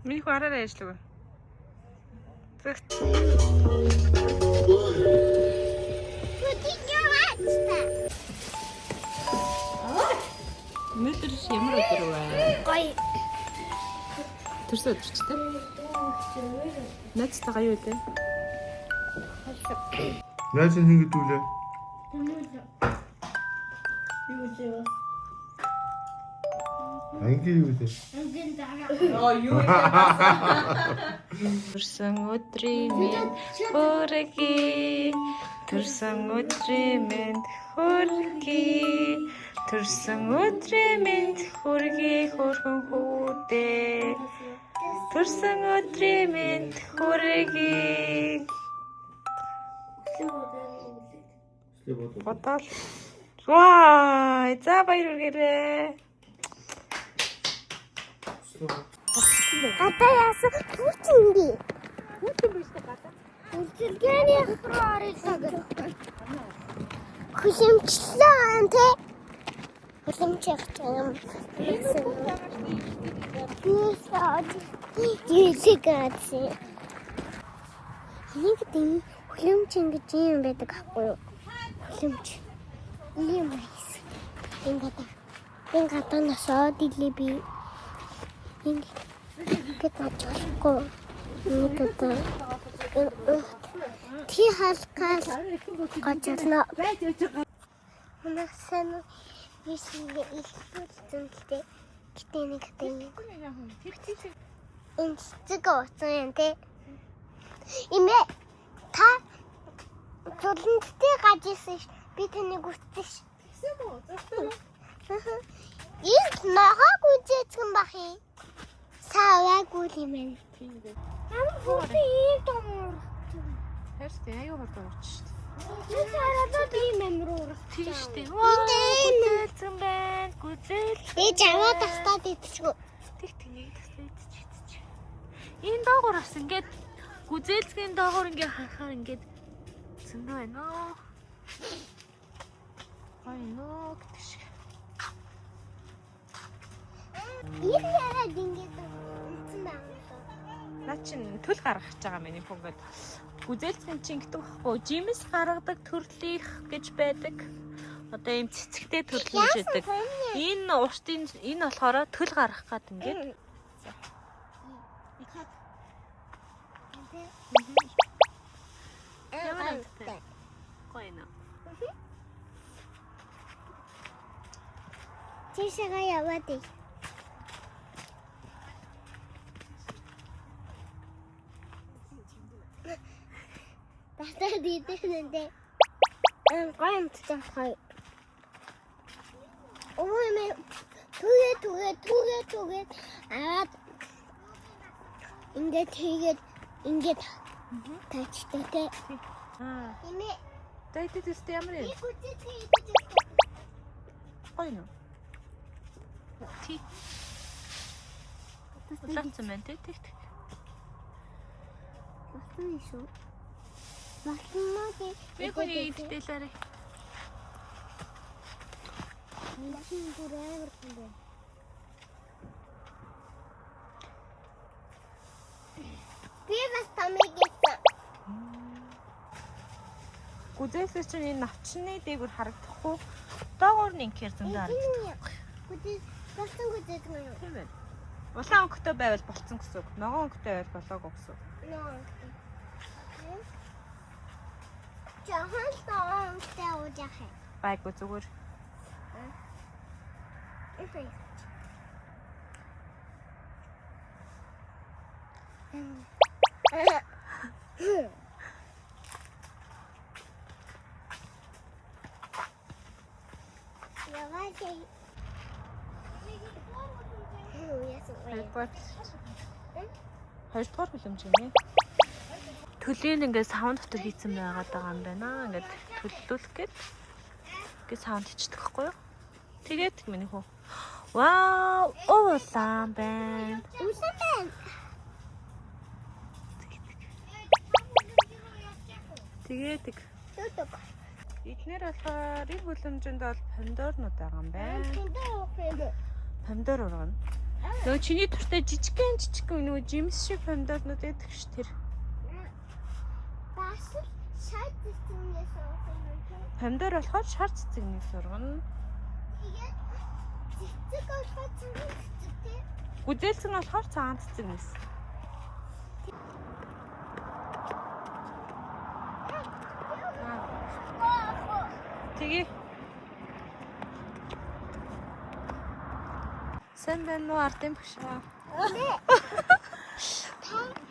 Миний хараараа яжлаа. Өнөөдөр ямар өдөр вэ? Гоё. Төрсөн өдөр ч тийм. Найзтайгаа юу вэ? Найз нь хин гэдэг үлээ. Юу вэ? Анги юу вэ? Төрсөн өдрийн минь хүргэе. Төрсөн өдрийн минь хүргэе. Төрсөн өдрийн минь хүргэе хөрхөн хүүдээ. Төрсөн өдрийн минь хүргэе. Бодол. Ваа, за баяр хүргээрэй. Гадаа яасан хүүчинги. Хүүчин биш гадаа. Үлдэлгээний руу орсон. Хүлэмжлээ тэ. Хүлэмжих юм. Юусигаач. Нэг тийм хүлэмж ингэж юм байдаг аахгүй юу? Хүлэмж. Ийм байс. Энэ гадаа насаа дилээ би. Ингээд очихгүй. Мэдээ. Ти халкал гажна. Манайсан висний илүүцэн гэдэг. Гэтэ нэг тийм. Энэ цэцэг оцсон тэ. Имэ та төлөнтэй гажсэн ш. Би таныг үтсэн ш. Тэгсэн үү? Зөвхөн. Ийм ногоог үзээцгэн бахи. Саваагүй юм байна. Ямар хүүхдийн ийм том урах. Хайртай аюу хурд уурч шүү дээ. Би цаадад ийм амир урах. Тийм шүү дээ. Гүзэлцэн байна. Гүзэл. Би жаваа тастаад идчихв. Тэг нэг тастаад идчих. Энэ доогоор бас ингээд гүзэлцгийн доогоор ингээд харахаар ингээд зөндөө байна. Хайноо гэдэг шиг. Ийм яагаад ингэж үлдсэн байна? Наа чин төл гаргаж байгаа миний бүгд. Гүзэлцгийн чинь гэдэг байхгүй. Жимс гаргадаг төрлих гэж байдаг. Одоо ийм цэцэгтэй төрлөж байдаг. Энэ уртын энэ болохоор төл гаргах гад ингээд. Ямар амттай. Гоё нэ. Тийшээ яваад ий. Батаа дийдэнэ. Гомцтой хай. Ой мэ түгээ аваад ингээд тачтай тэ. Имэ Дайтэд өстө ямар юм? Гоё нэ. Ти. Улаацсан байна тэг. Басна шүү. Басна Би хүний идэлээрээ. Машин бүрээр гэртээ. Би бас тамиг гэсэн. Гүзэлцэр чинь энэ навчны дээгүүр харагдахгүй. Доогоор нь инхээр зөндөө харагддаг. Гүзээ болсон гүзээ юм. Тийм байна. Улаан өнгөтэй байвал болцсон гэсэн үг. Ногоон өнгөтэй байвал болоогүй гэсэн үг. Жахан таамтай уужах. Байггүй зүгээр. Яваатай. Хоёрдугаар хүлэмж юм ээ. Төлийн ингээд саунд дотор хийцэн байгаад байгаа юм байна. Ингээд төллүүлэх гээд ингээд саунд хийчихдэг байхгүй юу? Тэгээд миний хөө. Вау, улаан байна. Улаан байна. Тэгээд Эднэр болохоор их хөлөмжөнд бол помидорнууд байгаа юм байна. Тэндээ уух юм. Помидор ургана. Нөгөө чиний туртай жижигхэн нөгөө жимс шиг помидорнууд байдаг ш тэр. Бас шат цэцгнээс уух юм. Помидор болохоор шар цэцэгнээс ургана. Тэгээд цэцэг болохоор цагаан цэцэг тий. Гүзээлцэн болохоор цагаан цэцэгнээс. Тэгээ. Сэн байна уу ардын бушаа?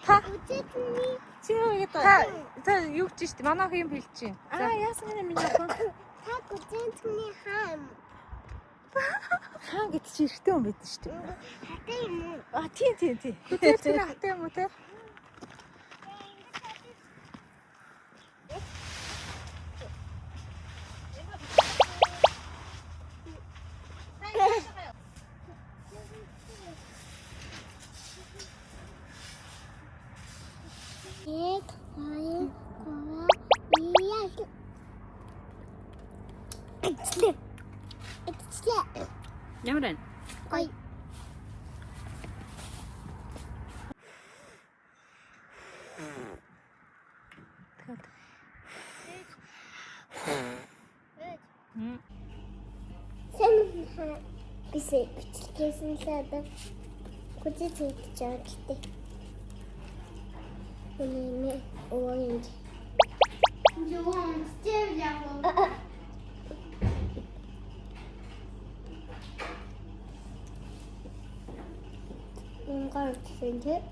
Та үзээдний Чи та юу гэж штэ манайх юм хэлж чинь. Яасан гэнэ миний апа. та үзээдний хаам. Хаан гэж чи эрттэй юм байд шүү дээ. Хатаа юм уу? Тийм. Гүзээлцэн хатаа юм уу те? Нэг, хоёр, гурав, яа. Эцлээ. Ямар вэ? Ой. Сэн бисээ бичлэгээсэн л одоо гүзээ цэгж байгаа гэдэг. Үнэ оранж. Жоон стив яа. Ингаар гэсэн тийм.